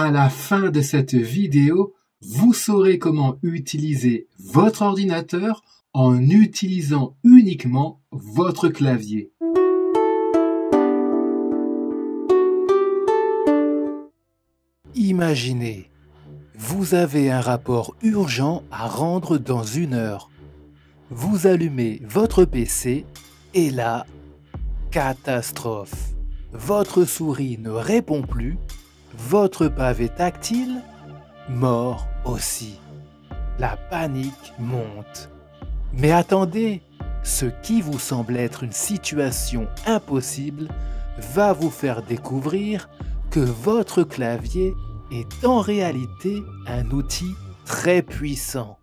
À la fin de cette vidéo, vous saurez comment utiliser votre ordinateur en utilisant uniquement votre clavier. Imaginez, vous avez un rapport urgent à rendre dans 1 heure. Vous allumez votre PC et là, catastrophe. Votre souris ne répond plus, votre pavé tactile, mort aussi. La panique monte. Mais attendez, ce qui vous semble être une situation impossible va vous faire découvrir que votre clavier est en réalité un outil très puissant.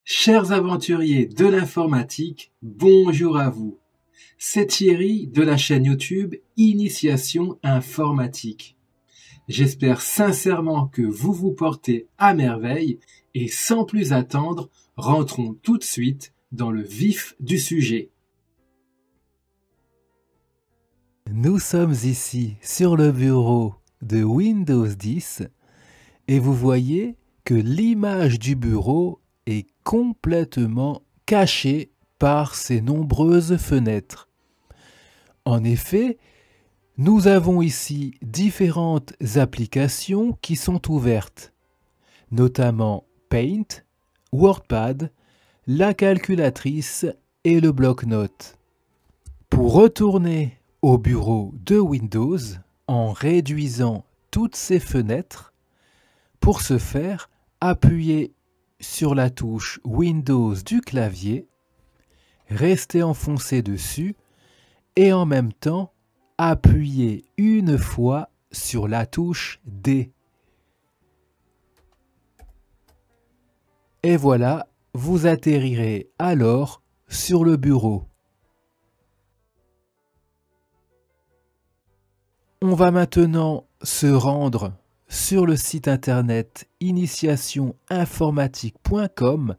Chers aventuriers de l'informatique, bonjour à vous. C'est Thierry de la chaîne YouTube Initiation Informatique. J'espère sincèrement que vous vous portez à merveille et sans plus attendre, rentrons tout de suite dans le vif du sujet. Nous sommes ici sur le bureau de Windows 10 et vous voyez que l'image du bureau est complètement cachée par ces nombreuses fenêtres. En effet, nous avons ici différentes applications qui sont ouvertes, notamment Paint, WordPad, la calculatrice et le bloc-notes. Pour retourner au bureau de Windows, en réduisant toutes ces fenêtres, pour ce faire, appuyez sur la touche Windows du clavier, restez enfoncé dessus et en même temps, appuyez une fois sur la touche D. Et voilà, vous atterrirez alors sur le bureau. On va maintenant se rendre sur le site internet initiationinformatique.com,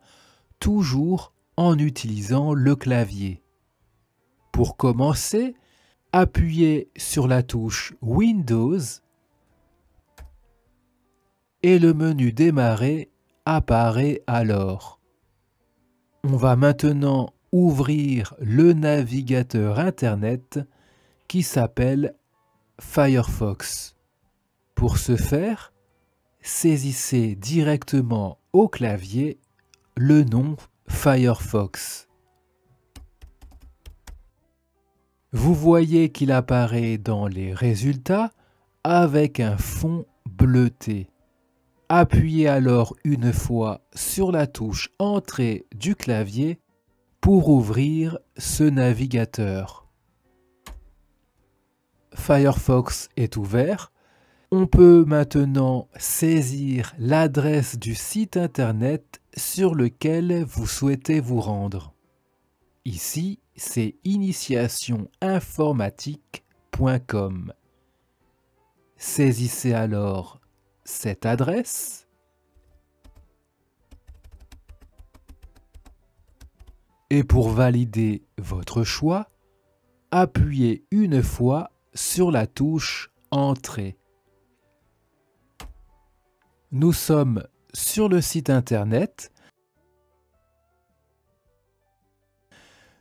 toujours en utilisant le clavier. Pour commencer, appuyez sur la touche Windows et le menu Démarrer apparaît alors. On va maintenant ouvrir le navigateur Internet qui s'appelle Firefox. Pour ce faire, saisissez directement au clavier le nom Firefox. Vous voyez qu'il apparaît dans les résultats avec un fond bleuté. Appuyez alors une fois sur la touche Entrée du clavier pour ouvrir ce navigateur. Firefox est ouvert. On peut maintenant saisir l'adresse du site internet sur lequel vous souhaitez vous rendre. Ici, c'est initiationinformatique.com. Saisissez alors cette adresse et pour valider votre choix, appuyez une fois sur la touche Entrée. Nous sommes sur le site internet.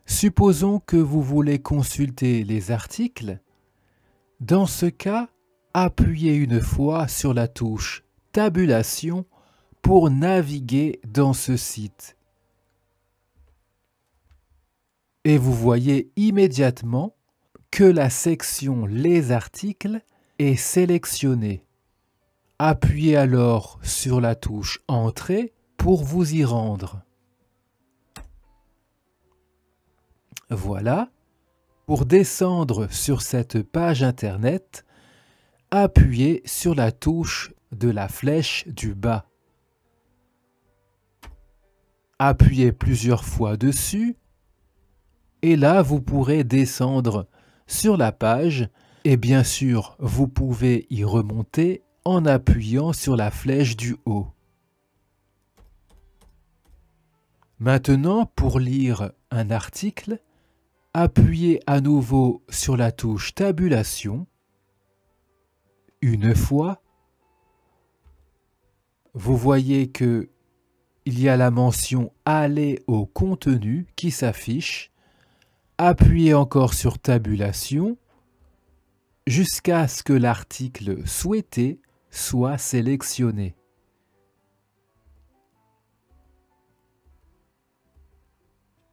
Supposons que vous voulez consulter les articles. Dans ce cas, appuyez une fois sur la touche Tabulation pour naviguer dans ce site. Et vous voyez immédiatement que la section Les articles est sélectionnée. Appuyez alors sur la touche Entrée pour vous y rendre. Voilà. Pour descendre sur cette page internet, appuyez sur la touche de la flèche du bas. Appuyez plusieurs fois dessus et là vous pourrez descendre sur la page et bien sûr vous pouvez y remonter en appuyant sur la flèche du haut. Maintenant, pour lire un article, appuyez à nouveau sur la touche Tabulation une fois, vous voyez que il y a la mention Aller au contenu qui s'affiche. Appuyez encore sur Tabulation jusqu'à ce que l'article souhaité soit sélectionné.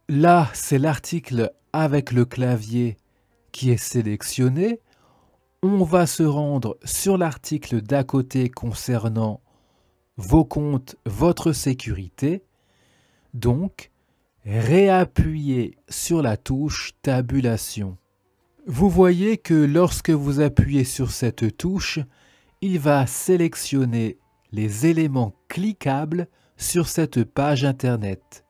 Là, c'est l'article avec le clavier qui est sélectionné. On va se rendre sur l'article d'à côté concernant vos comptes, votre sécurité. Donc, réappuyez sur la touche Tabulation. Vous voyez que lorsque vous appuyez sur cette touche, il va sélectionner les éléments cliquables sur cette page Internet.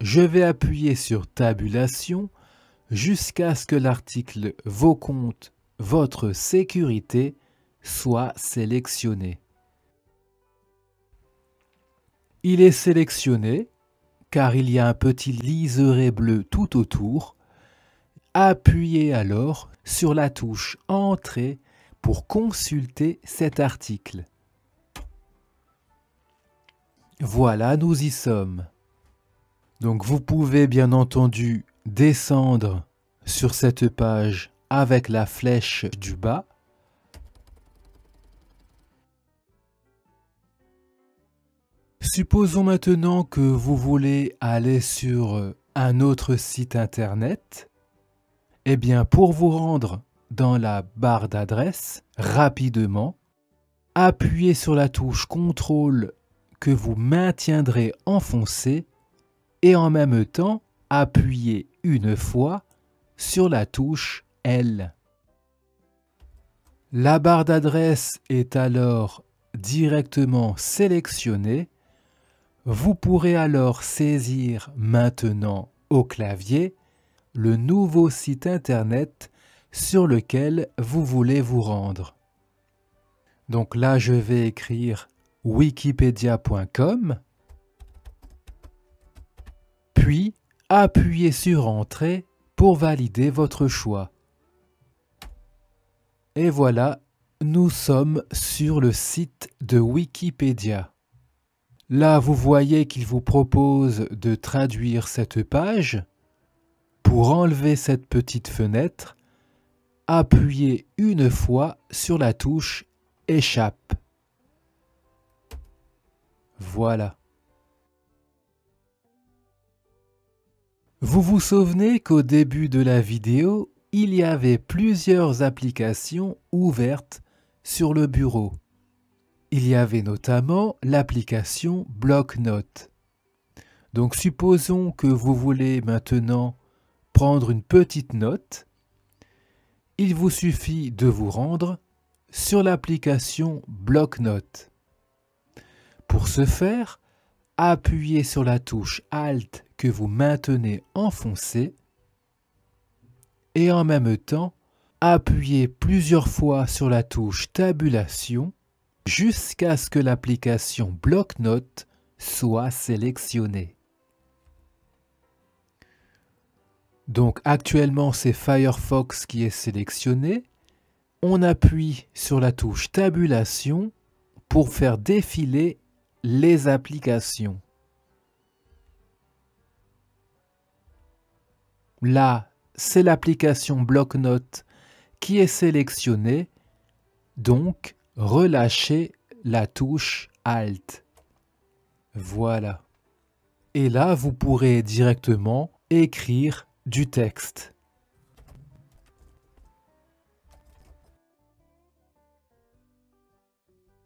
Je vais appuyer sur Tabulation jusqu'à ce que l'article Vos comptes, votre sécurité soit sélectionné. Il est sélectionné car il y a un petit liseré bleu tout autour. Appuyez alors sur la touche Entrée pour consulter cet article. Voilà, nous y sommes. Donc vous pouvez bien entendu descendre sur cette page avec la flèche du bas. Supposons maintenant que vous voulez aller sur un autre site internet. Eh bien, pour vous rendre dans la barre d'adresse, rapidement, appuyez sur la touche CTRL que vous maintiendrez enfoncée et en même temps, appuyez une fois sur la touche L. La barre d'adresse est alors directement sélectionnée. Vous pourrez alors saisir maintenant au clavier le nouveau site internet sur lequel vous voulez vous rendre. Donc là, je vais écrire wikipedia.com, puis appuyez sur Entrée pour valider votre choix. Et voilà, nous sommes sur le site de Wikipédia. Là, vous voyez qu'il vous propose de traduire cette page. Pour enlever cette petite fenêtre, appuyez une fois sur la touche Échappe. Voilà. Vous vous souvenez qu'au début de la vidéo, il y avait plusieurs applications ouvertes sur le bureau. Il y avait notamment l'application Bloc-Notes. Donc supposons que vous voulez maintenant prendre une petite note. Il vous suffit de vous rendre sur l'application Bloc-Notes. Pour ce faire, appuyez sur la touche Alt que vous maintenez enfoncée et en même temps, appuyez plusieurs fois sur la touche Tabulation jusqu'à ce que l'application Bloc-Notes soit sélectionnée. Donc actuellement, c'est Firefox qui est sélectionné. On appuie sur la touche Tabulation pour faire défiler les applications. Là, c'est l'application Bloc-Notes qui est sélectionnée, donc relâchez la touche Alt. Voilà. Et là, vous pourrez directement écrire du texte.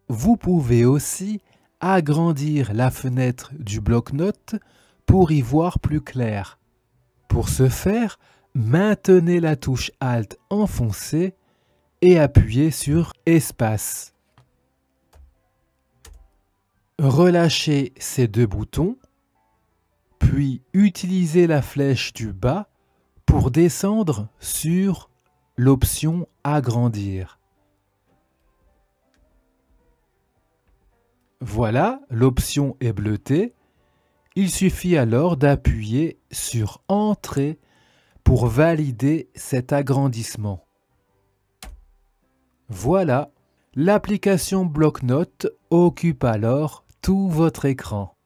Vous pouvez aussi agrandir la fenêtre du bloc-notes pour y voir plus clair. Pour ce faire, maintenez la touche Alt enfoncée et appuyez sur Espace. Relâchez ces deux boutons, puis utilisez la flèche du bas pour descendre sur l'option Agrandir. Voilà, l'option est bleutée. Il suffit alors d'appuyer sur Entrée pour valider cet agrandissement. Voilà, L'application bloc-notes occupe alors tout votre écran.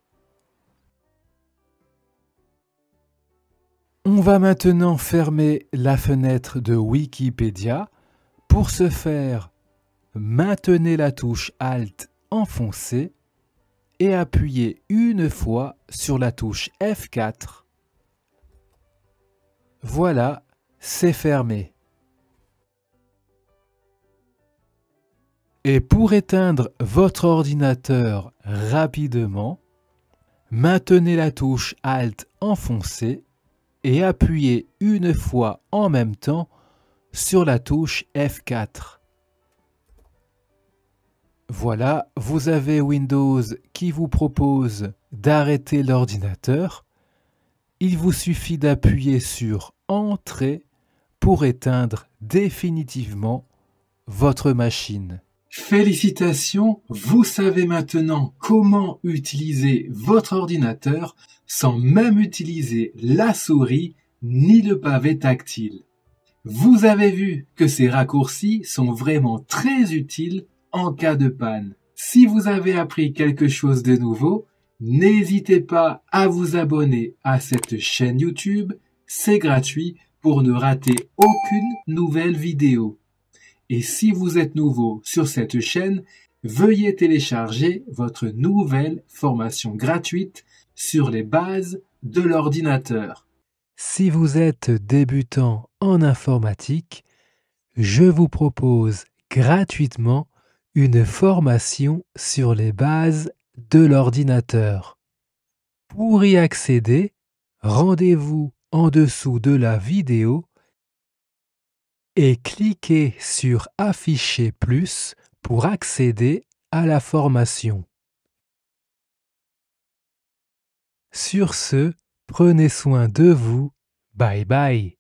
On va maintenant fermer la fenêtre de Wikipédia. Pour ce faire, maintenez la touche Alt enfoncée et appuyez une fois sur la touche F4. Voilà, c'est fermé. Et pour éteindre votre ordinateur rapidement, maintenez la touche Alt enfoncée et appuyez une fois en même temps sur la touche F4. Voilà, vous avez Windows qui vous propose d'arrêter l'ordinateur. Il vous suffit d'appuyer sur Entrée pour éteindre définitivement votre machine. Félicitations, vous savez maintenant comment utiliser votre ordinateur sans même utiliser la souris ni le pavé tactile. Vous avez vu que ces raccourcis sont vraiment très utiles en cas de panne. Si vous avez appris quelque chose de nouveau, n'hésitez pas à vous abonner à cette chaîne YouTube, c'est gratuit pour ne rater aucune nouvelle vidéo. Et si vous êtes nouveau sur cette chaîne, veuillez télécharger votre nouvelle formation gratuite sur les bases de l'ordinateur. Si vous êtes débutant en informatique, je vous propose gratuitement une formation sur les bases de l'ordinateur. Pour y accéder, rendez-vous en dessous de la vidéo et cliquez sur Afficher plus pour accéder à la formation. Sur ce, prenez soin de vous. Bye bye.